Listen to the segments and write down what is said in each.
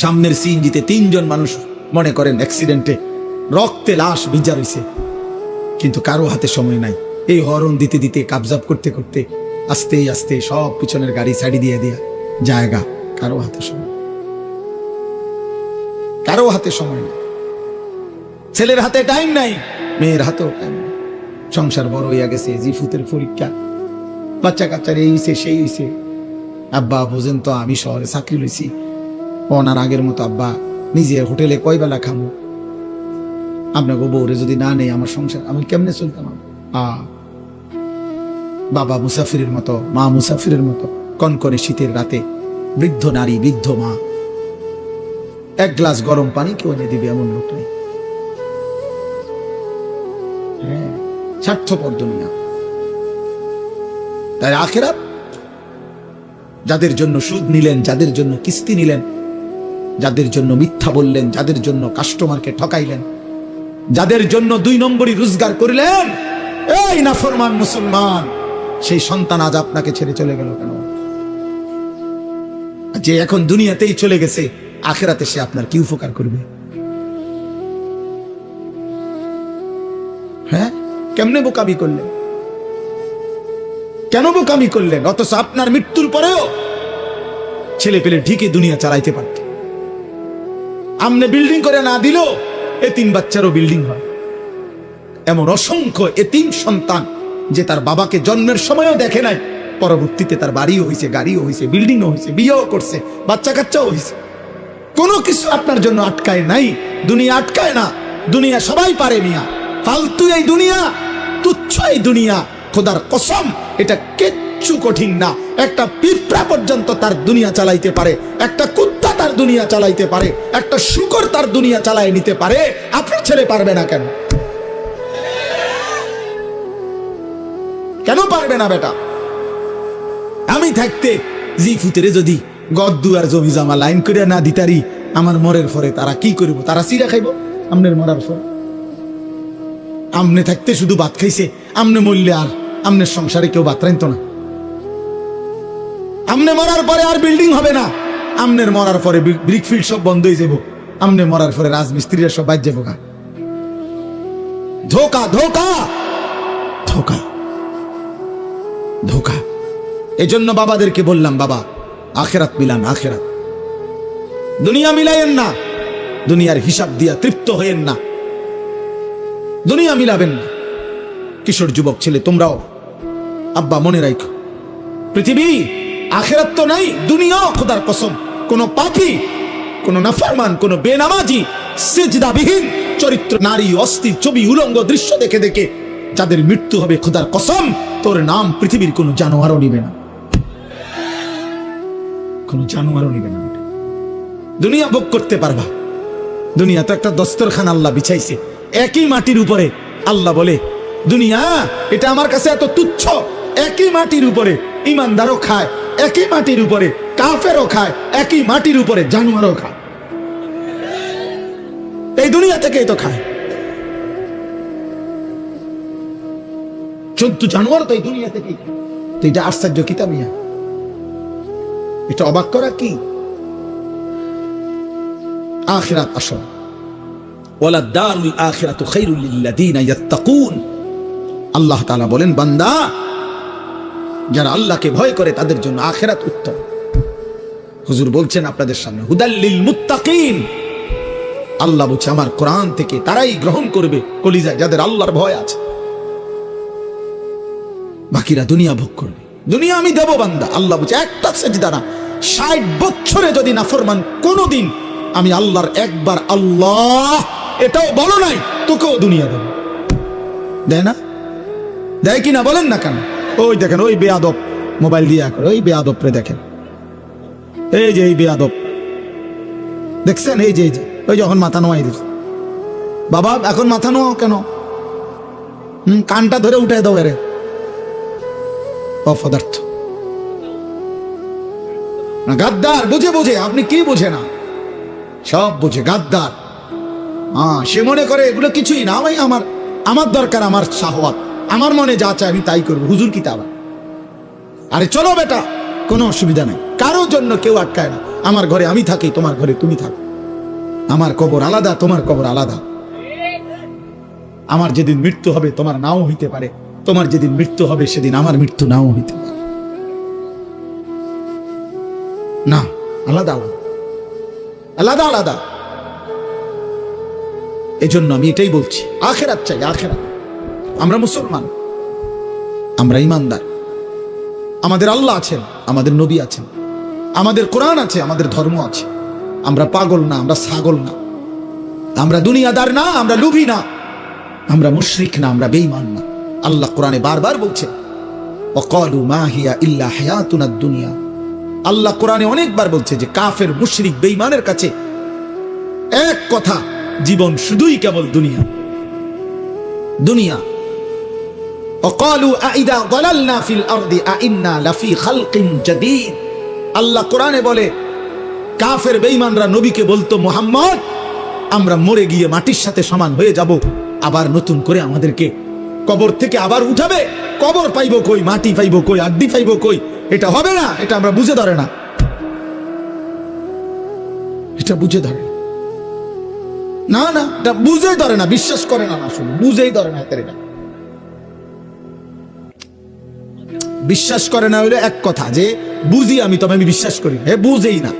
সামনের সিএনজিতে 3 জন মানুষ মনে করেন অ্যাক্সিডেন্টে, রক্তে লাশ ভিজা রয়েছে, কিন্তু কারো হাতে সময় নাই। এই হরন দিতে দিতে কাবজাব করতে করতে আস্তে আস্তে সব পিছনের গাড়ি সাইডে দিয়ে দিয়া জায়গা। কারো হাতে সময়, কারো হাতে সময় নাই। ছেলের হাতে টাইম নাই, মেয়ের হাতেও টাইম নাই। সংসার বড় হইয়া গেছে, জিফুতের পরীক্ষা, বাচ্চা কাচ্চার এই হইছে সেই হইছে। আব্বা বুঝেন তো, আমি শহরে চাকরি লইছি, ওনার আগের মতো আব্বা নিজে হোটেলে কয় বেলা খামো, আপনাকে বউরে যদি না নেই আমার সংসার আমি কেমনে চলতাম? বাবা মুসাফিরের মতো, মা মুসাফিরের মতো, কনকনে শীতের রাতে বৃদ্ধ নারী, বৃদ্ধ মা, এক গ্লাস গরম পানি কেউ এনে দিবে এমন লোক নেই। হ্যাঁ, স্বার্থপর দুনিয়া। তাই আখিরাত, যাদের জন্য সুদ নিলেন, যাদের জন্য কিস্তি নিলেন, যাদের জন্য মিথ্যা বললেন, যাদের জন্য কাস্টমারকে ঠকাইলেন, যাদের জন্য 2 নম্বরই রোজগার করিলেন, এই নাফরমান মুসলমান, সেই সন্তান আজ আপনাকে ছেড়ে চলে গেল কেন? যে এখন দুনিয়াতেই চলে গেছে, আখিরাতে সে আপনার কি উপকার করবে? হ্যাঁ, কেমনে বোকামি করলেন? কেন বোকামি করলেন? অথচ আপনার মৃত্যুর পরেও ছেলে পেলে ঠিকই দুনিয়া চালাইতে পারত। আমনে বিল্ডিং করে না দিল, এতিম বাচ্চারও বিল্ডিং হয়। এমন অসংখ্য এতিম সন্তান যে তার বাবাকে জন্মের সময়ও দেখে নাই, পরবর্তীতে তার বাড়িও হয়েছে, গাড়িও হয়েছে, বিল্ডিংও হয়েছে, বিয়েও করছে, বাচ্চা কাচ্চাও হয়েছে। কোনো কিছু আপনার জন্য আটকায় নাই। দুনিয়া আটকায় না, দুনিয়া সবাই পারে মিয়া। ফালতু এই দুনিয়া, তুচ্ছ এই দুনিয়া, খোদার কসম এটা কিচ্ছু কঠিন না। একটা পিঁপড়া পর্যন্ত তার দুনিয়া চালাইতে পারে, একটা কুত্তা তার দুনিয়া চালাইতে পারে, একটা শূকর তার দুনিয়া চালাই নিতে পারে। আপনার ছেলে পারবে না কেন? কেন পারবে না বেটা? আমি থাকতে জিফুতেরে যদি গদ্দু আর জমি জমা লাইন করে না দিতারি, আমার মরের পরে তারা কি করবো? তারা সিরা খাইব আমনের মরার পরে। আমনে থাকতে শুধু ভাত খাইছে, আমনে মরলে আর আমনের সংসারে কেউ ভাত রাইতো না। আমনে মরার পরে আর বিল্ডিং হবে না, আমনের মরার পরে ব্রিকফিল্ড সব বন্ধ হয়ে যাব, আমনে মরার পরে রাজমিস্ত্রিরা সব বাইর যাবো। ধোকা ধোকা ধোকা ধোকা। এজন্য বাবাদেরকে বললাম, বাবা আখিরাত মিলান, আখিরাত। দুনিয়া মিলাইয়েন না, দুনিয়ার হিসাব দিয়া তৃপ্ত হইয়েন না, দুনিয়া মিলাবেন না। কিশোর যুবক ছেলে তোমরাও আব্বা মনে রাখো, পৃথিবী আখিরাত তো নাই, দুনিয়াও খোদার কসম কোন পাপী, কোন নাফরমান, কোন বেনামাজি, সিজদাবিহীন চরিত্র নারী, অস্থির ছবি, উলঙ্গ দৃশ্য দেখে দেখে যাদের মৃত্যু হবে, খোদার কসম তোর নাম পৃথিবীর কোন জানোয়ারও নিবে না, কোন জানোয়ারও নিবে না। দুনিয়া ভোগ করতে পারবা, দুনিয়া তো একটা দস্তরখান আল্লাহ বিছাইছে, একই মাটির উপরে। আল্লাহ বলে দুনিয়া এটা আমার কাছে এত তুচ্ছ, একই মাটির উপরে ইমানদারও খায়, একই মাটির উপরে কাফেরও খায়, একই মাটির উপরে জানোয়ারও খায়। এই দুনিয়া থেকেই তো খায়। 14 জানোয়ার তো এই দুনিয়া থেকেই খায়। তো এটা আশ্চর্য কিতাবিয়া, এটা অবাক করা কি? আখিরাত আসল। ওয়ালা দারুল আখিরাতু খায়রুল লিল্লাযিনা ইয়াত্তাকুন। আল্লাহ তাআলা বলেন, বান্দা যারা আল্লাহকে ভয় করে তাদের জন্য আখিরাত উত্তম। হুজুর বলছেন আপনাদের সামনে, হুদাল লিল মুত্তাকিন। আল্লাহ বলছে আমার কোরআন থেকে তারাই গ্রহণ করবে কলিজায় যাদের আল্লাহর ভয় আছে, বাকিরা দুনিয়া ভোগ করবে। দুনিয়া আমি দেব বান্দা। আল্লাহ বলছে একটা সেজদা না, 60 বছরে যদি নাফরমান কোনদিন আমি আল্লাহর একবার আল্লাহ এটাও বলো নাই, তোকেও দুনিয়া দেব। দেয় না? দেয় কিনা বলেন না কেন? ওই দেখেন, ওই বেয়াদব মোবাইল দিয়ে করে, ওই বেয়াদব রে দেখেন, এই যে এই বেয়াদব দেখছেন, এই যে ওই যখন মাথা নোয়াই দিচ্ছে, বাবা এখন মাথা নোয়াও কেন? কানটা ধরে উঠাই দাও এরে, অপদার্থ গাদ্দার। বুঝে বুঝে, আপনি কি বুঝে না? সব বুঝে, গাদ্দার। সে মনে করে এগুলো কিছুই না, ভাই আমার দরকার আমার শাহওয়াত, আমার মনে যা চায় আমি তাই করবো। হুজুর কি তা? আরে চলো বেটা, কোনো অসুবিধা নাই, কারো জন্য কেউ আটকায় না। আমার ঘরে আমি থাকি, তোমার ঘরে তুমি থাকো, আমার কবর আলাদা, তোমার কবর আলাদা। আমার যেদিন মৃত্যু হবে তোমার নাও হইতে পারে, তোমার যেদিন মৃত্যু হবে সেদিন আমার মৃত্যু নাও হইতে পারে। না, আলাদা আলাদা, আলাদা আলাদা। এজন্য আমি এটাই বলছি, আখেরাত চাই, আখেরাত। আমরা মুসলমান, আমরা ইমানদার, আমাদের আল্লাহ আছেন, আমাদের নবী আছেন, আমাদের কোরআন আছে, আমাদের ধর্ম আছে। আমরা পাগল না, আমরা ছাগল না, আমরা দুনিয়াদার না, আমরা লোভী না, আমরা মুশরিক না, আমরা বেঈমান না। আল্লাহ কোরআনে বারবার বলছেন ওয়াকালু মা হিয়া ইল্লা হায়াতুনাদ দুনিয়া। আল্লাহ কোরআনে অনেকবার বলছে যে কাফের, মুশরিক, বেঈমানের কাছে এক কথা, জীবন শুধুই কেবল দুনিয়া, দুনিয়া। ওয়াকালু আইদা যালালনা ফিল আরদি আইন্না লাফি খালকিন জাদীদ। আল্লাহ কোরআনে বলে কাফের বেঈমানরা নবীকে বলতো, মুহাম্মদ, আমরা মরে গিয়ে মাটির সাথে সমান হয়ে যাব, আবার নতুন করে আমাদেরকে কবর থেকে আবার উঠাবে। কবর পাইবো কই, মাটি পাইবো কই, আড্ডি পাইবো কই? এটা হবে না, এটা আমরা বুঝে ধরে না, এটা বুঝে ধরে না, না, এটা বুঝে ধরে না, বিশ্বাস করে না, আসলে বুঝেই ধরে না। এটা বিশ্বাস করে না হইলে এক কথা, যে বুঝি আমি, তবে আমি বিশ্বাস করি, হে বুঝেই না,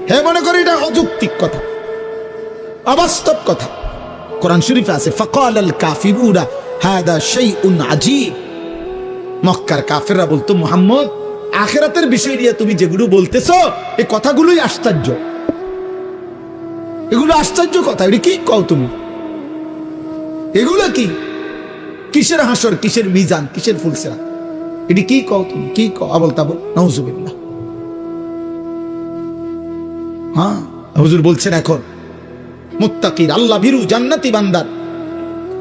হে মনে করি এটা অযৌক্তিক কথা, অবাস্তব কথা। কোরআন শরীফে আছে ফাকালাল কাফিরুনা হাদা শাইউন আজীব। মক্কার কাফেররা বলতো, মুহাম্মদ, আখিরাতের বিষয় নিয়ে তুমি যেগুলো বলতেছো এই কথাগুলোই আশ্চর্য, এগুলো আশ্চর্য কথা, এটা কি কও তুমি? এগুলো কি? কিসের হাসর, কিসের মিজান, কিসের ফুলসেরা? এটি কি কও তুমি? কি কও? আবল তাবল, নাউজুবিল্লাহ। হ্যাঁ, হুজুর বলছেন এখন মুত্তাকির, আল্লাহ ভীরু, জান্নাতি বান্দার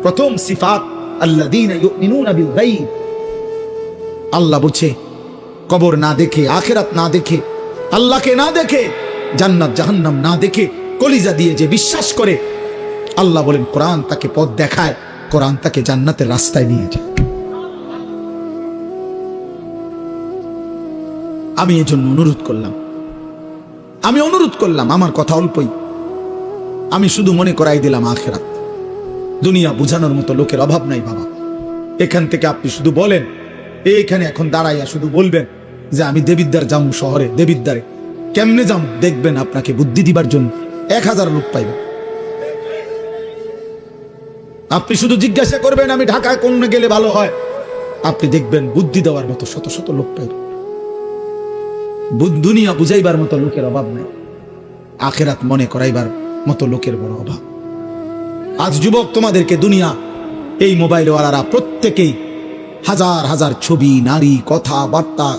প্রথম সিফাত আল্লাযীনা ইউমিনুনা বিল গায়ব। আল্লাহ বলছে কবর না দেখে, আখিরাত না দেখে, আল্লাহকে না দেখে, জান্নাত জাহান্নাম না দেখে কলিজা দিয়ে যে বিশ্বাস করে, আল্লাহ বলেন কোরআন তাকে পথ দেখায়, কোরআন তাকে জান্নাতের রাস্তায় নিয়ে যায়। আমি এজন্য অনুরোধ করলাম, আমার কথা অল্পই, আমি শুধু মনে করাই দিলাম আখিরাত। দুনিয়া বুঝানোর মতো লোকের অভাব নাই বাবা। এখান থেকে আপনি শুধু বলেন, এইখানে এখন দাঁড়াইয়া শুধু বলবেন যে আমি দেবিদ্বার যাবো শহরে, দেবিদ্বারে কেমনে যাবো, দেখবেন আপনাকে বুদ্ধি দিবার জন্য 1000 লোক পাইবেন। আপনি শুধু জিজ্ঞাসা করবেন আমি ঢাকায় কোন গেলে ভালো হয়, আপনি দেখবেন বুদ্ধি দেওয়ার মতো শত শত লোক পাইবেন। দুনিয়া বুঝাইবার মতো লোকের অভাব নাই, আখিরাত মনে করাইবার মতো লোকের বড় অভাব। আজ যুবক, তোমাদেরকে দুনিয়া, এই মোবাইলওয়ালারা প্রত্যেকেই হাজার হাজার ছবি, নারী, কথাবার্তা,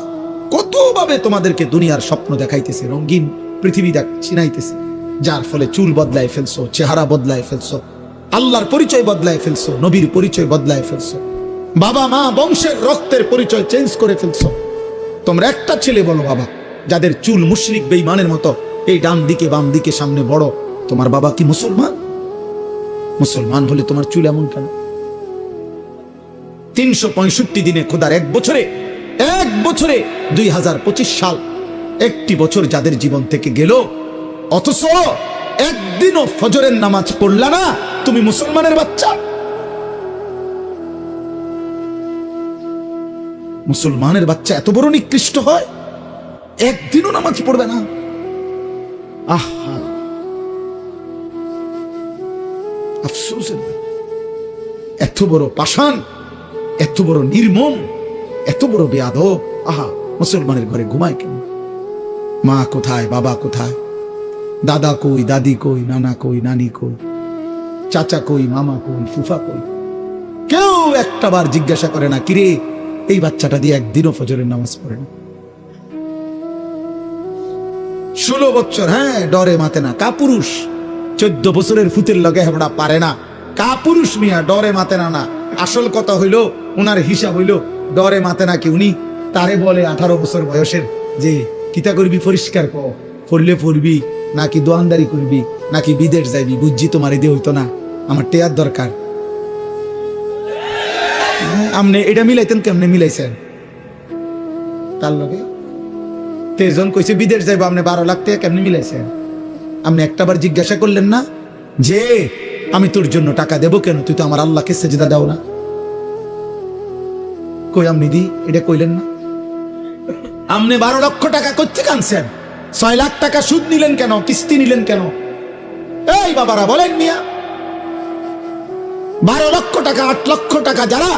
কতভাবে তোমাদেরকে দুনিয়ার স্বপ্ন দেখাইতেছে, রঙিন পৃথিবী চিনাইতেছে, যার ফলে চুল বদলায় ফেলছো, চেহারা বদলায় ফেলছো, আল্লাহর পরিচয় বদলায় ফেলছো, নবীর পরিচয় বদলায় ফেলছো, বাবা মা বংশের রক্তের পরিচয় চেঞ্জ করে ফেলছো। তোমরা একটা ছেলে বলো বাবা, যাদের চুল মুশরিক বেঈমানের মতো, এই ডান দিকে বাম দিকে সামনে বড়, তোমার বাবা কি মুসলমান? মুসলমান হলে তোমার চুল এমন কেন? 365 দিনে, খোদার এক বছরে 2025 সাল, একটি বছর যাদের জীবন থেকে গেল, অথচ একদিনও ফজরের নামাজ পড়লা না, তুমি মুসলমানের বাচ্চা? মুসলমানের বাচ্চা এত বড় নিকৃষ্ট হয়, একদিনও নামাজ পড়বে না? আহা, আফসোস, এত বড় পাষাণ, এত বড় নির্মম, এত বড় বেয়াদব। আহা, মুসলমানের ঘরে ঘুমায় কেন? মা কোথায়, বাবা কোথায়, দাদা কই, দাদি কই, নানা কই, নানি কই, চাচা কই, মামা কই, ফুফা কই? কেউ একটা বার জিজ্ঞাসা করে না, কিরে এই বাচ্চাটা দিয়ে একদিনও ফজরের নামাজ পড়ে না? 16 বছর, হ্যাঁ, ডরে মাতে না, কাপুরুষ। 14 বছরের ফুতের লগে হেবড়া পারে না, কাপুরুষ মিয়া, ডরে মাতে না। না, আসল কথা হইল, উনার হিসাব হইল ডরে মাতে না কি, উনি তারে বলে 18 বছর বয়সের যে কিতা করবি, পরিষ্কার করলে পড়বি, নাকি দোয়ানদারি করবি, নাকি বিদেশ যাইবি, বুঝছি তোমার এদিকে হইতো না, আমার টেয়ার দরকার। আপনি এটা মিলাইতেন, কেমনে মিলাইছেন তার লগে? তেজন কইছে বিদেশ যাইবো, আপনি 12 লাখ টাকা কেমনি মিলাইছেন? আপনি একটাবার জিজ্ঞাসা করলেন না যে আমি তোর জন্য টাকা দেবো কেন, তুই তো আমার আল্লাহকে সেজদা দাও না? কই আপনি দি এটা কইলেন না? আপনি 12 লক্ষ টাকা করতে কানছেন, 6 লাখ টাকা সুদ নিলেন কেন, কিস্তি নিলেন কেন? এই বাবারা বলেন মিয়া, 12 লক্ষ টাকা 8 লক্ষ টাকা যারা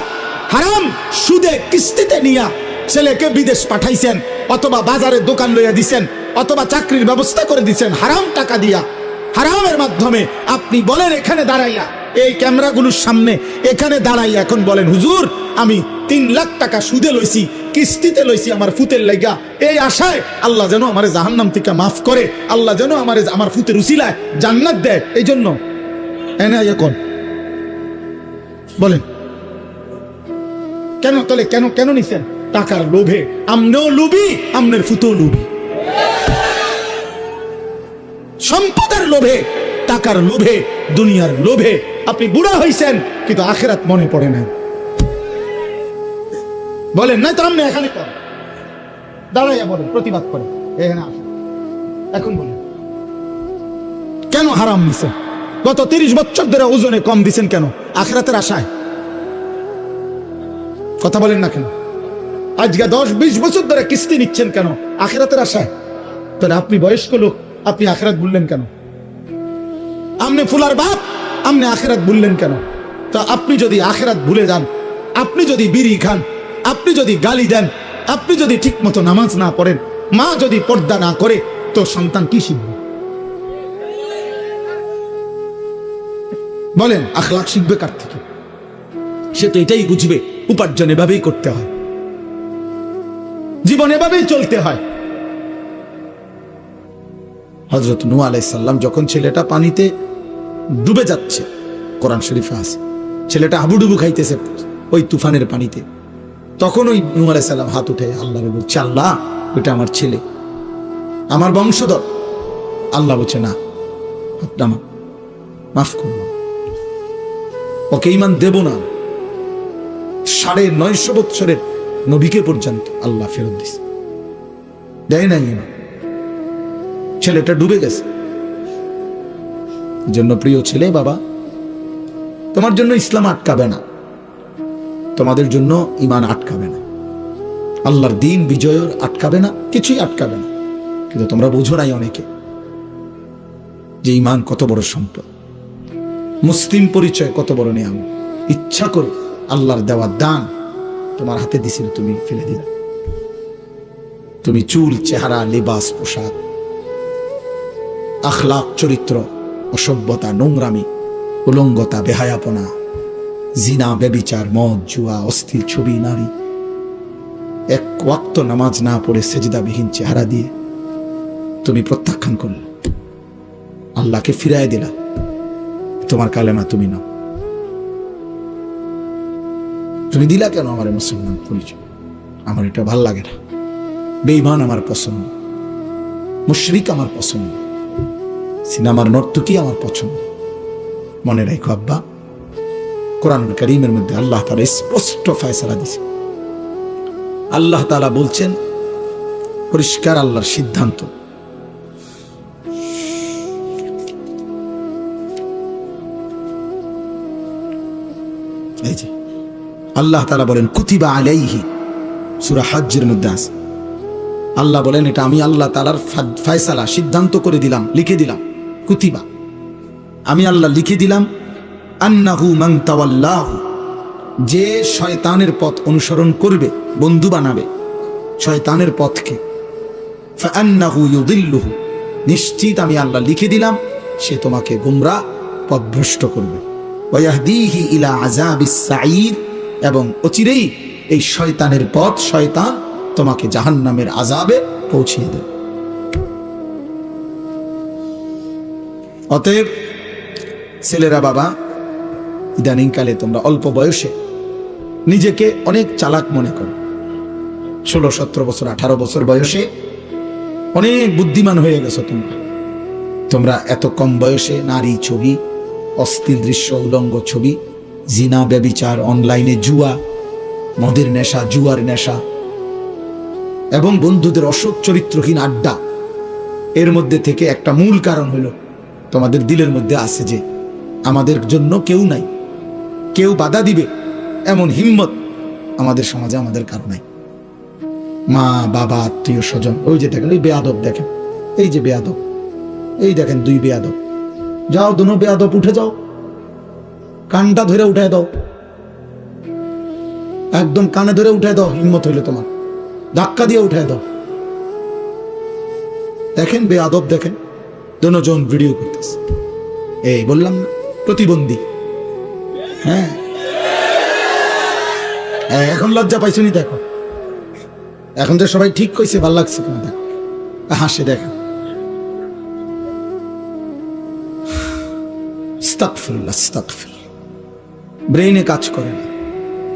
হারাম সুদে কিস্তিতে নিয়া ছেলেকে বিদেশ পাঠাইছেন, অথবা বাজারে দোকান লইয়া দিছেন, অথবা চাকরির ব্যবস্থা করে দিছেন হারাম টাকা দিয়া, হারামের মাধ্যমে, আপনি বলেন এখানে দাঁড়াইয়া, এই ক্যামেরাগুলোর সামনে এখানে দাঁড়াইয়া এখন বলেন হুজুর আমি 3 লাখ টাকা সুদে লইছি, কিস্তিতে লইছি আমার ফুতের লাইগা, এই আশায় আল্লাহ যেন আমারে জাহান্নাম থেকে মাফ করে, আল্লাহ যেন আমারে আমার ফুতের উসিলায় জান্নাত দেয়, এই জন্য এনে এখন বলেন কেন? তাহলে কেন কেন নিছেন? টাকার লোভে। আমনেও লুবি, আমনের ফুতেও লুবি। সম্পদের লোভে, টাকার লোভে, দুনিয়ার লোভে আপনি বুড়া হইছেন, কিন্তু আখিরাত মনে পড়ে না। বলেন না তো, আপনি এখানে করেন, দাঁড়াইয়া বলেন, প্রতিবাদ করেন, এখানে আসেন, এখন বলেন কেন হারাম নিছেন? গত 30 বছর ধরে ওজনে কম দিছেন কেন? আখিরাতের আশায়। কথা বলেন না কেন? আজকে 10-20 বছর ধরে কিস্তি নিচ্ছেন কেন? আখিরাতের আশায়। তাহলে আপনি বয়স্ক লোক, আপনি আখিরাত ভুললেন কেন? আপনি ফুলার বাপ, আপনি আখিরাত ভুললেন কেন? তা আপনি যদি আখিরাত ভুলে যান, আপনি যদি বিড়ি খান, আপনি যদি গালি দেন, আপনি যদি ঠিক মতো নামাজ না পড়েন, মা যদি পর্দা না করে, তো সন্তান কি শিখবে? বলেন আখলাক শিখবে কার থেকে? সে তো এটাই বুঝবে উপার্জন এভাবেই করতে হয়, জীবন এভাবেই চলতে হয়। হযরত নূহ আলাইহিস সালাম যখন ছেলেটা পানিতে ডুবে যাচ্ছে, কোরআন শরীফে আছে, ছেলেটা হাবুডুবু খাইতেছে ওই তুফানের পানিতে, তখন ওই নূহ আলাইহিস সালাম হাত উঠে আল্লাহকে বলছে, আল্লাহ ওটা আমার ছেলে, আমার বংশধর। আল্লাহ বলছে না, মাফ করুন, ওকে ঈমান দেব না। 950 বছরের নবীকে পর্যন্ত আল্লাহ ফেরত দিছে, দেয় নাই ঈমান। ছেলেটা ডুবে গেছে। জন্য প্রিয় ছেলে, বাবা, তোমার জন্য ইসলাম আটকাবে না, তোমাদের জন্য ঈমান আটকাবে না, আল্লাহর দ্বীন বিজয়ের আটকাবে না, কিছুই আটকাবে না। কিন্তু তোমরা বুঝো নাই অনেকে যে ঈমান কত বড় সম্পদ, মুসলিম পরিচয় কত বড় নিয়ামত। ইচ্ছা করে আল্লাহর দেওয়া দান তোমার হাতে দিছিল, তুমি ফেলে দিলে। তুমি চুল, চেহারা, লিবাস, পোশাক, আখলাক, চরিত্র, অসভ্যতা, নোংরামি, উলঙ্গতা, বেহায়াপনা, জিনা, ব্যভিচার, মদ, জুয়া, অস্থির ছবি, নারী, এক ওয়াক্ত নামাজ না পড়ে সেজদাবিহীন চেহারা দিয়ে তুমি প্রত্যাখ্যান করলে, আল্লাহকে ফিরায় দিলা। তোমার কালেমা তুমি নাও। তুমি দিলা কেন আমার মুসলমান পরিচয়? আমার এটা ভাল লাগে না। বেঈমান আমার পছন্দ, মুশরিক আমার পছন্দ, সিনেমার নর্তকী আমার পছন্দ। মনে রাখো আব্বা, কোরআনুল কারীমের মধ্যে আল্লাহ তাআলা স্পষ্ট ফয়সালা দিয়েছে। আল্লাহ তাআলা বলছেন, পরিষ্কার আল্লাহর সিদ্ধান্ত, এই যে আল্লাহ তাআলা বলেন কুতিবা আলাইহি, সূরা হজ্জের মধ্যে আছে। আল্লাহ বলেন এটা আমি আল্লাহ তাআলার ফয়সালা, সিদ্ধান্ত করে দিলাম, লিখে দিলাম। কুতিবা, আমি আল্লাহ লিখে দিলাম, আন্নাহু মান তাওয়াল্লাহু, যে শয়তানের পথ অনুসরণ করবে, বন্ধু বানাবে শয়তানের পথকে, ফাআন্নাহু ইউদিল্লুহু, নিশ্চিত আমি আল্লাহ লিখে দিলাম সে তোমাকে গোমরাহ পথভ্রষ্ট করবে। ওয়াহদিহি ইলা আযাবিস সাঈর, এবং অচিরেই এই শয়তানের পথ, শয়তান তোমাকে জাহান্নামের আযাবে পৌঁছিয়ে দেবে। অতএব ছেলেরা, বাবা, ইদানিংকালে তোমরা অল্প বয়সে নিজেকে অনেক চালাক মনে করো। 16, 17 বছর, 18 বছর বয়সে অনেক বুদ্ধিমান হয়ে গেছো তোমরা। এত কম বয়সে নারী ছবি, অশ্লীল দৃশ্য, উলঙ্গ ছবি, জিনা, ব্যভিচার, অনলাইনে জুয়া, মদের নেশা, জুয়ার নেশা, এবং বন্ধুদের অসৎ চরিত্রহীন আড্ডা, এর মধ্যে থেকে একটা মূল কারণ হলো তোমাদের দিলের মধ্যে আছে যে আমাদের জন্য কেউ নাই, কেউ বাধা দিবে এমন হিম্মত আমাদের সমাজে আমাদের কারো নাই। মা বাবা আত্মীয় স্বজন, ওই যে দেখেন ওই বেয়াদব, দেখেন এই যে বেয়াদব, এই দেখেন দুই বেয়াদব, যাও দুনো বেয়াদব উঠে যাও, কানটা ধরে উঠায় দাও, একদম কানে ধরে উঠায় দাও, হিম্মত হইলে তোমার ধাক্কা দিয়ে উঠায় দাও। দেখেন বেয়াদব, দেখেন দুজন ভিডিও করতেছে, এই বললাম না প্রতিবন্ধী। হ্যাঁ এখন লজ্জা পাইছুনি, দেখো এখন যে সবাই ঠিক কইছে, ভাল লাগছে কিনা দেখো, হাসে দেখেন। আস্তাগফিরুল্লাহ, আস্তাগফিরুল্লাহ, ব্রেইনে কাজ করে না।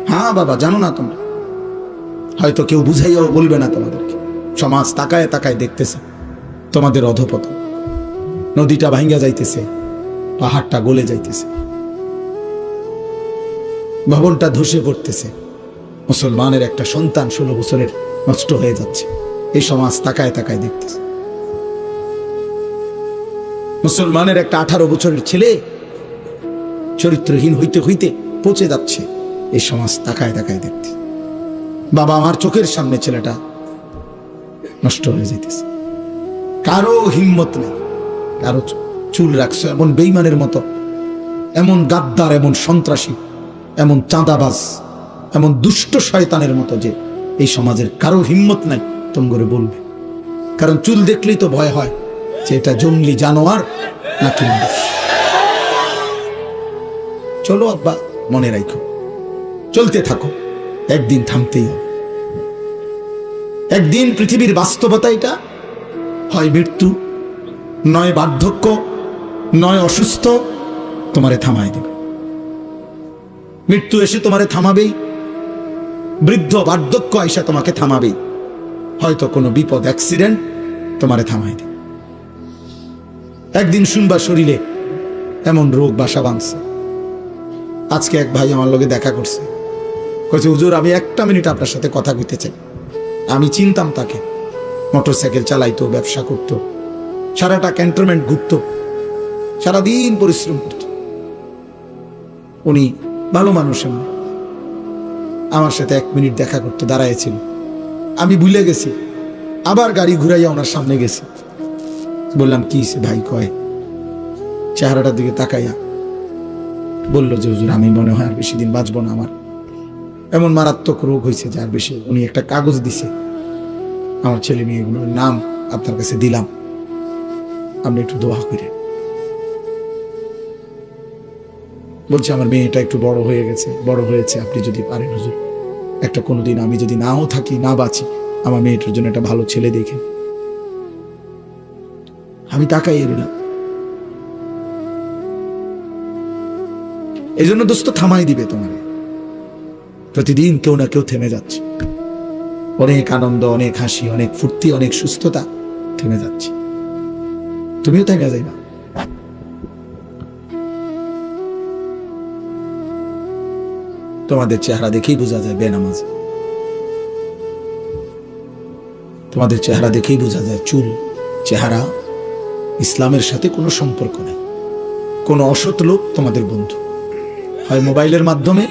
হ্যাঁ বাবা, জানো না তোমরা, হয়তো কেউ বুঝাইয়াও বলবে না তোমাদেরকে, সমাজ তাকায় তাকায় দেখতেছে তোমাদের অধপতন, নদীটা ভাঙ্গা যাইতেছে, পাহাড়টা গলে যাইতেছে, ভবনটা ধসে পড়তেছে, মুসলমানের একটা সন্তান 16 বছরের নষ্ট হয়ে যাচ্ছে, এই সমাজ তাকায় তাকায় দেখতেছে। মুসলমানের একটা 18 বছরের ছেলে চরিত্রহীন হইতে হইতে পচে যাচ্ছে, এই সমাজ তাকায় তাকায় দেখতে। বাবা, আমার চোখের সামনে ছেলেটা নষ্ট হয়ে যাইতেছে, কারো হিম্মত নেই, কারো চুল রাখছো এমন বেঈমানের মতো, এমন গাদ্দার, এমন সন্ত্রাসী, এমন চাঁদাবাজ, এমন দুষ্ট শয়তানের মতো যে এই সমাজের কারো হিম্মত নাই তোম করে বলবে। কারণ চুল দেখলেই তো ভয় হয় যে এটা জঙ্গলি জানোয়ার নাকি মানুষ। চলো আব্বা, মনে রাখো, চলতে থাকো, একদিন থামতেই হবে। একদিন পৃথিবীর বাস্তবতা এটা, হয় মৃত্যু, নয় বার্ধক্য, নয় অসুস্থ, তোমারে থামাই দেবে। মৃত্যু এসে তোমারে থামাবেই, বৃদ্ধ বার্ধক্য আইসা তোমাকে থামাবেই, হয়তো কোনো বিপদ, অ্যাক্সিডেন্ট তোমারে থামাই দেবে। একদিন শুনবা শরীরে এমন রোগ বাসা বাঁধছে। আজকে এক ভাই আমার লগে দেখা করছে, কইছে হুজুর আমি একটা মিনিট আপনার সাথে কথা কইতে চাই। আমি চিনতাম তাকে, মোটরসাইকেল চালাইতো, ব্যবসা করত, সারাটা ক্যান্টনমেন্ট ঘুরত, সারাদিন পরিশ্রম করত। উনি ভালো মানুষ, আমার সাথে 1 মিনিট দেখা করতে দাঁড়াইছিল। আমি ভুলে গেছি, আবার গাড়ি ঘুরাইয়া ওনার সামনে গেছি। বললাম কি ভাই? কয় চেহারাটার দিকে তাকাইয়া বলল যে হুজুর আমি মনে হয় আর বেশি দিন বাঁচবো না, আমার এমন মারাত্মক রোগ হয়েছে যে আর বেশি। উনি একটা কাগজ দিছে, আমার ছেলে মেয়েগুলোর নাম আপনার কাছে দিলাম, আপনি একটু দোয়া করেন। বলছে আমার মেয়েটা একটু বড় হয়ে গেছে, বড় হয়েছে, আপনি যদি পারেন হুজুর একটা কোনোদিন আমি যদি নাও থাকি, না বাঁচি, আমার মেয়েটার জন্য একটা ভালো ছেলে দেখেন। আমি তাকাই এলাম। এই জন্য দোস্ত থামাই দিবে তোমার, প্রতিদিন কেউ না কেউ থেমে যাচ্ছে, অনেক আনন্দ, অনেক হাসি, অনেক ফুর্তি, অনেক সুস্থতা থেমে যাচ্ছে, তুমিও থেমে যাইবা। তোমাদের চেহারা দেখেই বোঝা যায় বেনামাজ, তোমাদের চেহারা দেখেই বোঝা যায় চুল, চেহারা ইসলামের সাথে কোনো সম্পর্ক নেই। কোনো অসৎ লোক তোমাদের বন্ধু, হয় মোবাইলের মাধ্যমে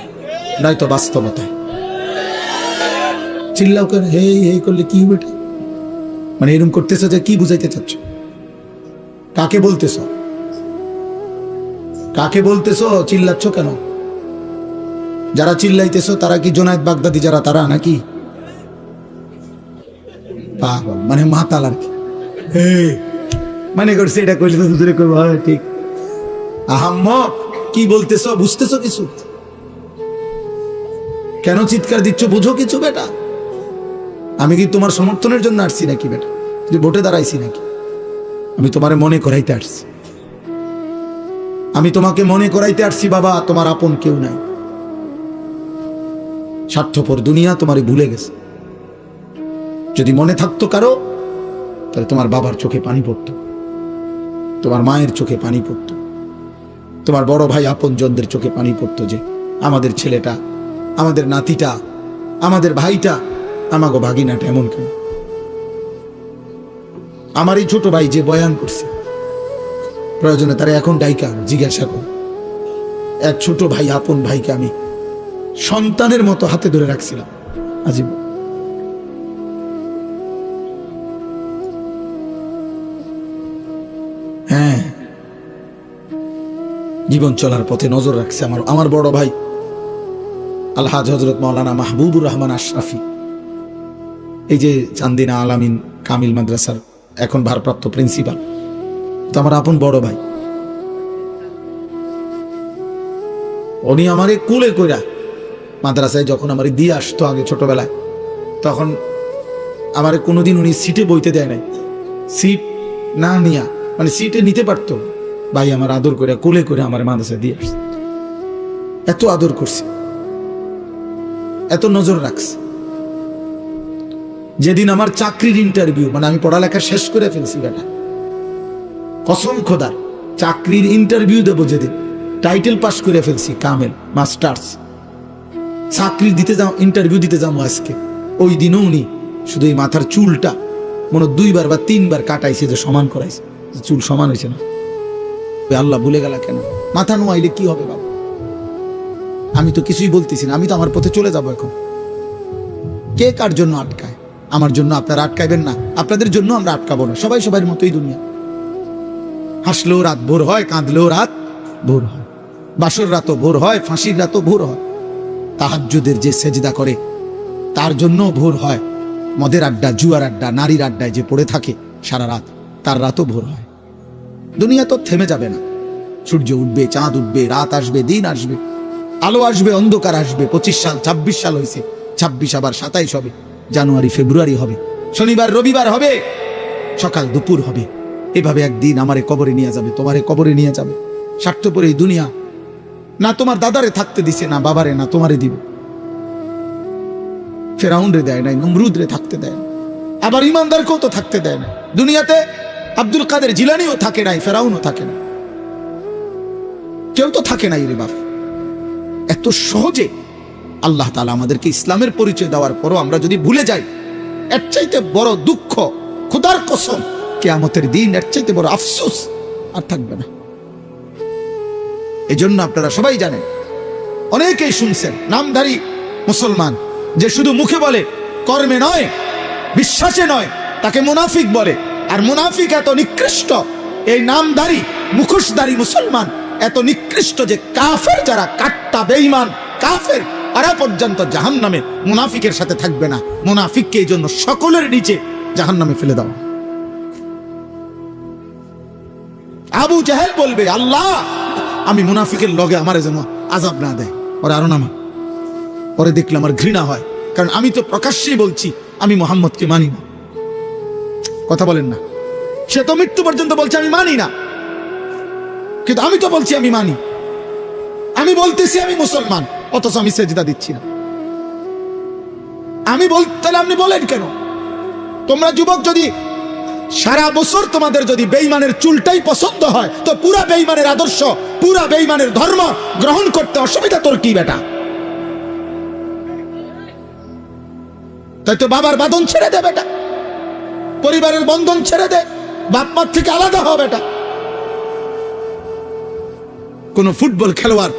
নয়তো বাস্তবতায়। চিল্লাও করে হে হে করলে কি বেটা, মানে এরকম করতেছ যে কি বুঝাইতে চাচ্ছ? কাকে বলতেছ? কাকে বলতেছ? চিল্লাচ্ছ কেন? যারা চিল্লাইতেছ তারা কি জোনায়েদ বাগদাদি যারা, তারা নাকি পাগল, মানে মাতাল আর কি? মানে করছে এটা করলে তো হুজুরে করবো, হয় ঠিক। আহাম্মক কি বলতেছ? বুঝতেছ কিছু? কেন চিৎকার দিচ্ছ? বুঝো কিছু বেটা? আমি কি তোমার সমর্থনের জন্য আসছি নাকি বেটা? তুই ভোটে দাঁড়াইছি নাকি? আমি তোমারে মনে করাইতে আসছি, আমি তোমাকে মনে করাইতে আসছি বাবা তোমার আপন কেউ নাই। স্বার্থপর দুনিয়া তোমারে ভুলে গেছে। যদি মনে থাকতো কারো, তাহলে তোমার বাবার চোখে পানি পড়তো, তোমার মায়ের চোখে পানি পড়তো, তোমার বড় ভাই আপন জনদের চোখে পানি পড়তো যে আমাদের ছেলেটা, আমাদের নাতিটা, আমাদের ভাইটা, আমাগো ভাগিনাটা এমন কেন? আমার এই ছোট ভাই যে বয়ান করছে, প্রয়োজনে তারা এখন ডাইকা জিজ্ঞাসা কর। এক ছোট ভাই, আপন ভাইকে আমি সন্তানের মতো হাতে ধরে রাখছিলাম আজীব। হ্যাঁ, জীবন চলার পথে নজর রাখছে আমার বড় ভাই আলহাজ হযরত মাওলানা মাহবুবুর রহমান আশরাফি, এই যে চান্দিনা আলামিন কামিল মাদ্রাসার এখন ভারপ্রাপ্ত প্রিন্সিপাল, তো আমার আপন বড় ভাই। উনি আমারে কুলে কইরা মাদ্রাসায় যখন আমারে দিয়ে আসতো আগে ছোটবেলায়, তখন আমারে কোনোদিন উনি সিটে বইতে দেয় নাই। সিট না নিয়া, মানে সিটে নিতে পারতো, ভাই আমার আদর করে কোলে করে আমার মাদ্রাসায় দিয়ে আসছে। এত আদর করছে, এত নজর রাখছে। যেদিন আমার চাকরির ইন্টারভিউ, মানে আমি পড়ালেখা শেষ করে ফেলছি বেটা, কসম খোদার, চাকরির ইন্টারভিউ দেবো যেদিন, টাইটেল পাস করে ফেলছি কামেল মাস্টার্স, চাকরি দিতে যাও, ইন্টারভিউ দিতে যাবো আজকে, ওই দিনও উনি শুধু এই মাথার চুলটা মনে 2বার বা 3বার কাটাইছে, যে সমান করাইছে, চুল সমান হয়েছে না। আল্লাহ ভুলে গেল কেন? মাথা নোয়াইলে কি হবে বাবা? আমি তো কিছুই বলতেছি না, আমি তো আমার পথে চলে যাব এখন। কে কার জন্য আটকায়? আমার জন্য আপনারা আটকাইবেন না, আপনাদের জন্য আমরা আটকাবো না। সবাই সবার মতোই দুনিয়া। হাসলেও রাত ভোর হয়, কাঁদলেও রাত ভোর হয়, বাসর রাতও ভোর হয়, ফাঁসির রাতও ভোর হয়, তাহাজ্জুদের যে সেজদা করে তার জন্য ভোর হয়, মদের আড্ডা, জুয়ার আড্ডা, নারীর আড্ডায় যে পড়ে থাকে সারা রাত, তার রাতও ভোর হয়। দুনিয়া তো থেমে যাবে না, সূর্য উঠবে, চাঁদ উঠবে, রাত আসবে, দিন আসবে, আলো আসবে, অন্ধকার আসবে। 25 সাল 26 সাল হয়েছে, 26 আবার 27 হবে, জানুয়ারি ফেব্রুয়ারি হবে, শনিবার রবিবার হবে, সকাল দুপুর হবে। এভাবে একদিন আমারে কবরে নিয়ে যাবে, তোমারে কবরে নিয়ে যাবে। স্বার্থপর এই দুনিয়া না তোমার দাদারে থাকতে দিছে, না বাবারে, না তোমারে দিবে। ফেরাউন রে দেয় নাই, নমরুদ রে থাকতে দেয় না, আবার ইমানদারকেও তো থাকতে দেয় না। দুনিয়াতে আব্দুল কাদের জিলানিও থাকে নাই, ফেরাউনও থাকে না, কেউ তো থাকে নাই রে বাপ। এত সহজে আল্লাহ তাআলা আমাদেরকে ইসলামের পরিচয় দেওয়ার পরও আমরা যদি ভুলে যাই, এর চাইতে বড় দুঃখ, খোদার কসম, কিয়ামতের দিন এর চাইতে বড় আফসোস আর থাকবে না। এজন্য আপনারা সবাই জানেন, অনেকেই শুনছেন, নামধারী মুসলমান যে শুধু মুখে বলে, কর্মে নয়, বিশ্বাসে নয়, তাকে মুনাফিক বলে। আর মুনাফিক এত নিকৃষ্ট, এই নামধারী মুখোশধারী মুসলমান এত নিকৃষ্ট যে কাফের যারা, কাট্টা বেঈমান কাফের, আরা পর্যন্ত জাহান্নামে মুনাফিকের সাথে থাকবে না। মুনাফিককে এই জন্য সকলের নিচে জাহান্নামে ফেলে দাও। আবু জাহেল বলবে, আল্লাহ আমি মুনাফিকের লগে আমারে যেন আযাব না দেয়, ওরে আরো নামা। পরে দেখলে আমার ঘৃণা হয়, কারণ আমি তো প্রকাশ্যেই বলছি আমি মুহাম্মদকে মানি না। কথা বলেন না? সে তো মৃত্যু পর্যন্ত বলছে আমি মানি না, কিন্তু আমি তো বলছি আমি মানি। আমি বলতেছি আমি মুসলমান, অথচ আমি সেজদা দিচ্ছি না। আমি তাহলে আপনি বলেন কেন? তোমরা যুবক যদি সারা বছর তোমাদের যদি বেঈমানের চুলটাই পছন্দ হয়, তো পুরা বেঈমানের আদর্শ, পুরা বেঈমানের ধর্ম গ্রহণ করতে অসুবিধা তোর কি বেটা? তাই তো বাবার বাঁধন ছেড়ে দে বেটা, পরিবারের বন্ধন ছেড়ে দে, বাপ মার থেকে আলাদা হ বেটা। কোন ফুটবল খেলোয়াড়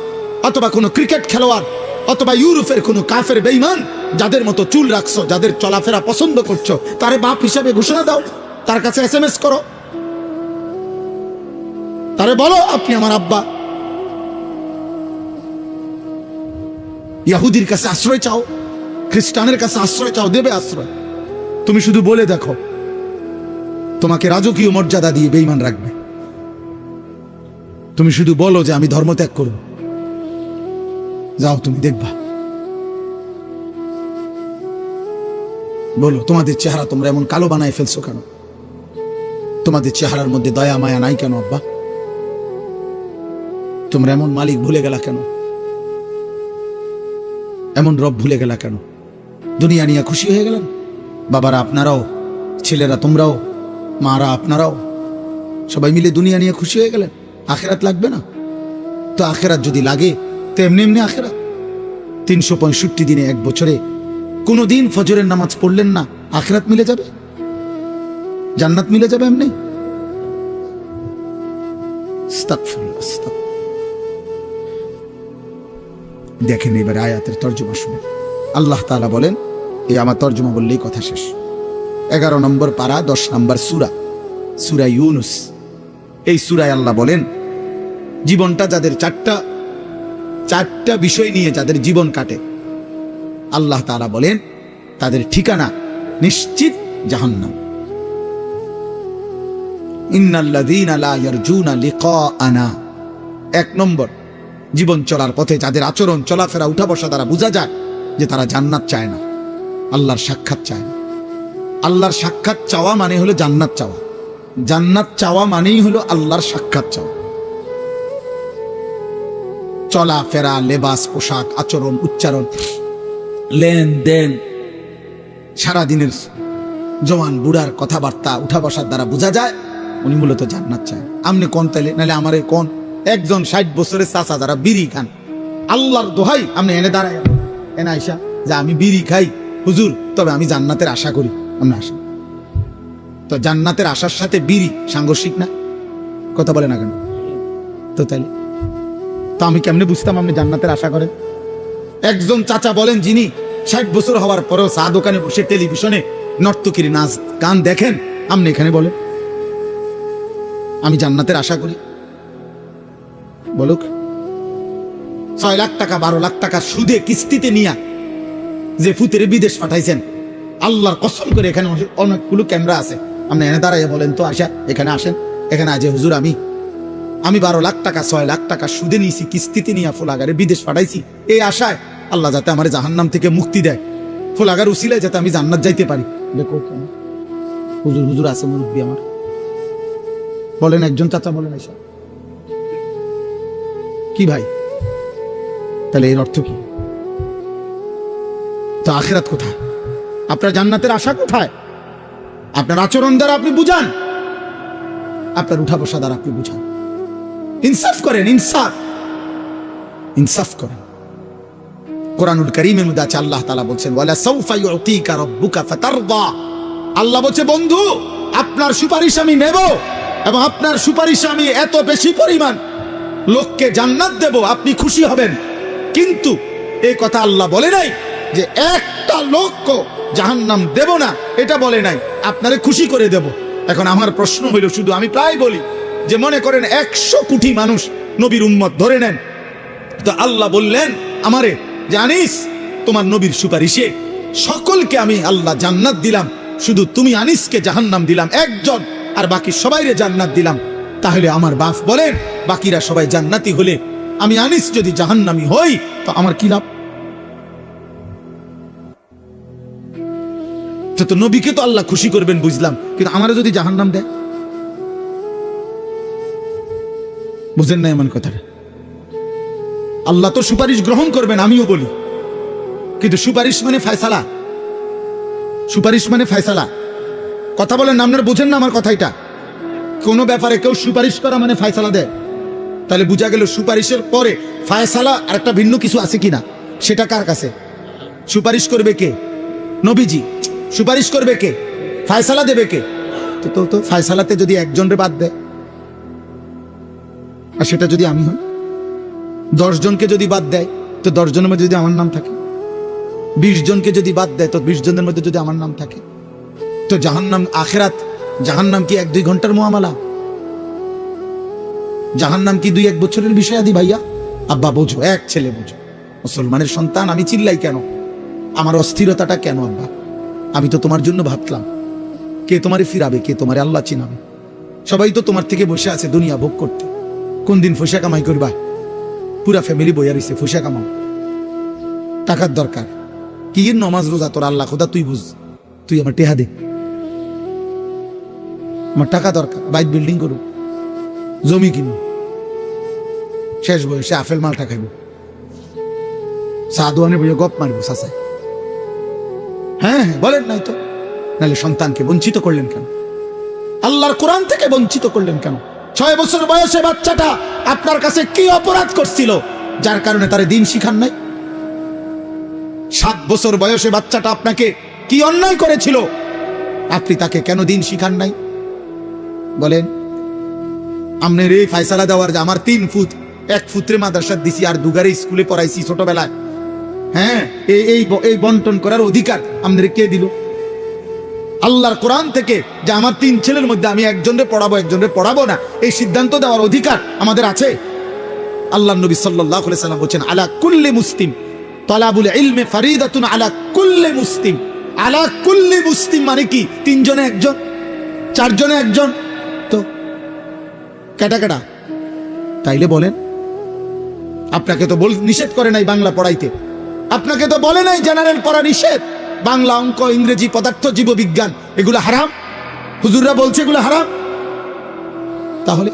অথবা কোন ক্রিকেট খেলোয়াড় অথবা ইউরোপের কোন কাফের বেঈমান যাদের মতো চুল রাখছো, যাদের চলাফেরা পছন্দ করছো, তারে বাপ হিসাবে ঘোষণা দাও, তার কাছে SMS করো, তারে বলো আপনি আমার আব্বা। ইহুদির কাছে আশ্রয় চাও, খ্রিস্টানের কাছে আশ্রয় চাও, দেবে আশ্রয়। তুমি শুধু বলে দেখো, তোমাকে রাজকীয় মর্যাদা দিয়ে বেঈমান রাখবে। তুমি শুধু বলো যে আমি ধর্ম ত্যাগ করব, যাও তুমি দেখবা। বলো তোমাদের চেহারা তোমরা এমন কালো বানায় ফেলছো কেন? তোমাদের চেহারার মধ্যে দয়া মায়া নাই কেন আব্বা? তোমরা এমন মালিক ভুলে গেলা কেন? এমন রব ভুলে গেলা কেন? দুনিয়া নিয়ে খুশি হয়ে গেলেন? বাবারা আপনারাও, ছেলেরা তোমরাও, মারা আপনারাও, সবাই মিলে দুনিয়া নিয়ে খুশি হয়ে গেলেন। আখেরাত লাগবে না? তো আখেরাত যদি লাগে তো এমনি এমনি আখেরাত। 365 দিনে, এক বছরে কোনোদিন ফজরের নামাজ পড়লেন না, আখেরাত মিলে যাবে? জান্নাত মিলে যাবে এমনি? আস্তাগফিরুল্লাহ, আস্তাগফিরুল্লাহ। দেখেন এবার আয়াতের তর্জমা শুনে আল্লাহ তাআলা বলেন, এই আমার তর্জমা বললেই কথা শেষ। 11 নম্বর পারা 10 নম্বর সূরা, সূরা ইউনুস। এই সূরায় আল্লাহ বলেন, জীবনটা যাদের চারটা বিষয় নিয়ে যাদের জীবন কাটে, আল্লাহ তাআলা বলেন তাদের ঠিকানা নিশ্চিত জাহান্নাম। ইন্নাল্লাযীনা লা ইয়ারজুনা লিকাআনা। 1 নম্বর, জীবন চলার পথে যাদের আচরণ, চলাফেরা, উঠা বসা দ্বারা বোঝা যায় যে তারা জান্নাত চায় না, আল্লাহর সাক্ষাৎ চায় না। আল্লাহর সাক্ষাৎ চাওয়া মানে হলো জান্নাত চাওয়া, জান্নাত চাওয়া মানেই হলো আল্লাহর সাক্ষাৎ চাওয়া। চলাফেরা, লেবাস, পোশাক, আচরণ, উচ্চারণ, লেনদেন, সারাদিনের জওয়ান বুড়ার কথাবার্তা, উঠা বসার দ্বারা বোঝা যায় উনি মূলত জান্নাত চায়। আমনে কোন তাইলে, নাহলে আমারে কোন একজন 60 বছরের চাচা যারা বিড়ি খান, আল্লাহর দোহাই আপনি এনে দাঁড়ায় এনে আইসা যে আমি বিড়ি খাই হুজুর, তবে আমি জান্নাতের আশা করি, আপনি আসেন তো। জান্নাতের আশার সাথে বিড়ি সাংঘর্ষিক না? কথা বলে না কেন? তো তাইলে তো আমি কেমনে বুঝতাম আপনি জান্নাতের আশা করেন? একজন চাচা বলেন যিনি 60 বছর হওয়ার পরেও চা দোকানে বসে টেলিভিশনে নর্তকীর নাচ গান দেখেন, আপনি এখানে বলেন আমি জান্নাতের আশা করি? বলুক। 6 লাখ টাকা 12 লাখ টাকা সুদে কিস্তিতে নিয়া যে ফুতেরে বিদেশ পাঠাইছেন, আল্লাহর কসম করে এখানে অনেকগুলো ক্যামেরা আছে, আপনি এনে দাঁড়াইয়া বলেন তো আশা এখানে আসেন, এখানে আজ হুজুর আমি 12 লাখ টাকা 6 লাখ টাকা সুদে নিয়েছি, কিস্তিতে নিয়ে ফুলাগারে বিদেশ পাঠাইছি, এই আশায় আল্লাহ যাতে আমার জাহান্নাম থেকে মুক্তি দেয়, ফুলাগার উসিলায় যাতে আমি জান্নাত যাইতে পারি। দেখো হুজুর হুজুর আছে মুরব্বী আমার, বলেন একজন চাচা বলেন আইসা কি ভাই? তাহলে এর অর্থ কি? তো আখিরাত কোথায়? আপনার জান্নাতের আশা কোথায়? আপনার আচরণ দ্বারা আপনি বুঝান, আপনার উঠা বসা দ্বারা আপনি বুঝান। ইনসাফ করেন, ইনসাফ করেন। কোরআনুল কারীমের মধ্যে আছে আল্লাহ তাআলা বলছেন, ওয়ালা সাউফা ইউতিকা রাব্বুকা ফাতারদা। আল্লাহ বলছে বন্ধু আপনার সুপারিশ আমি নেব, এবং আপনার সুপারিশে আমি এত বেশি পরিমাণ লোককে জান্নাত দেব, আপনি খুশি হবেন। কিন্তু এই কথা আল্লাহ বলে নাই যে একটা লোককে জাহান্নাম দেব না, এটা বলে নাই, আপনারে খুশি করে দেব। এখন আমার প্রশ্ন হইল, শুধু আমি প্রায় বলি যে মনে করেন 100 কোটি মানুষ নবীর উম্মত ধরে নেন, তো আল্লাহ বললেন আমারে জানিস তোমার নবীর সুপারিশে সকলকে আমি আল্লাহ জান্নাত দিলাম, শুধু তুমি আনিসকে জাহান্নাম দিলাম একজন, আর বাকি সবাইরে জান্নাত দিলাম। তাহলে আমার বাপ বলেন বাকিরা সবাই জান্নাতি হলে আমি আনিস যদি জাহান্নামী হই তো আমার কি লাভ? তো নবীকে তো আল্লাহ খুশি করবেন বুঝলাম, কিন্তু আমারে যদি জাহান্নাম দেয়, বুঝেন না এমন কথাটা? আল্লাহ তো সুপারিশ গ্রহণ করবেন, আমিও বলি, কিন্তু সুপারিশ মানে ফয়সালা, সুপারিশ মানে ফয়সালা। কথা বলেন আপনারা বুঝেন না আমার কথাটা? কোনো ব্যাপারে কেউ সুপারিশ করা মানে ফয়সালা দেয়, তাহলে বোঝা গেল সুপারিশের পরে ফয়সালা আর একটা ভিন্ন কিছু আছে কিনা, সেটা কার কাছে? সুপারিশ করবে কে? নবীজি। সুপারিশ করবে কে? ফয়সালা দেবে কে? তো ফয়সালাতে যদি একজনরে বাদ দেয়, আর সেটা যদি আমি হই, 10 জনকে যদি বাদ দেয় তো 10 জনের মধ্যে যদি আমার নাম থাকে, 20 জনকে যদি বাদ দেয় তো 20 জনের মধ্যে যদি আমার নাম থাকে, তো জাহান্নাম আখিরাত, জাহান্নাম কি 1-2 ঘন্টার মুআমালা? জাহান্নাম কি 2-1 বছরের বিষয় আদি? ভাইয়া আব্বা বোঝো, এক ছেলে বোঝো, মুসলমানের সন্তান, আমি চিল্লাই কেন? আমার অস্থিরতাটা কেন আব্বা? আমি তো তোমার জন্য ভাবলাম, কে তোমারে ফিরাবে, কে তোমারে আল্লাহ চিনাবে? সবাই তো তোমার থেকে বসে আছে দুনিয়া ভোগ করতে, কোন দিন পয়সা কামাই করবা? পুরা ফ্যামিলি বইয়া রইছে, পয়সা কামাও, টাকার দরকার কি? নমাজ রোজা তোর আল্লাহ খোদা তুই বুঝ, তুই আমার টেহা দে, আমার টাকা দরকার, বাইক বিল্ডিং করুক, জমি কিনব, শেষ বয়সে আপেল মালটা খাইব, সাদওয়ানে বইয়া গপ মারবো চাচাই। হ্যাঁ বলেন নাই তো? নাহলে সন্তানকে বঞ্চিত করলেন কেন? আল্লাহর কোরআন থেকে বঞ্চিত করলেন কেন? 6 বছর বয়সে বাচ্চাটা আপনার কাছে কি অপরাধ করছিল যার কারণে তারে দিন শিখান নাই? 7 বছর বয়সে বাচ্চাটা আপনাকে কি অন্যায় করেছিল, আপনি তাকে কেন দিন শিখান নাই? বলেন আমনের এই ফায়সালা দেওয়ার যে আমার 3 ফুট 1 ফুটরে মাদ্রাসা দিছি আর দুগারে স্কুলে পড়াইছি ছোটবেলায়, হ্যাঁ এই বন্টন করার অধিকার আমাদের কে দিল? আল্লাহর কোরআন থেকে যে আমার 3 ছেলের মধ্যে আমি একজনরে পড়াবো না, এই সিদ্ধান্ত দেওয়ার অধিকার আমাদের আছে। আল্লাহ নবী সাল্লাল্লাহু আলাইহি সাল্লাম বলেন আলা কুল্লি মুসলিম তালাবুল ইলমি ফারিদাতুন আলা কুল্লি মুসলিম। আলা কুল্লি মুসলিম মানে কি? 3 জনে একজন, 4 জনে একজন, তো কেটা তাইলে বলেন, আপনাকে তো নিষেধ করে নাই বাংলা পড়াইতে, আপনাকে তো বলে নাই জেনারেল পড়া নিষেধ, বাংলা, অঙ্ক, ইংরেজি, পদার্থ, জীববিজ্ঞান এগুলো হারাম। হুজুররা বলছে এগুলো হারাম। তাহলে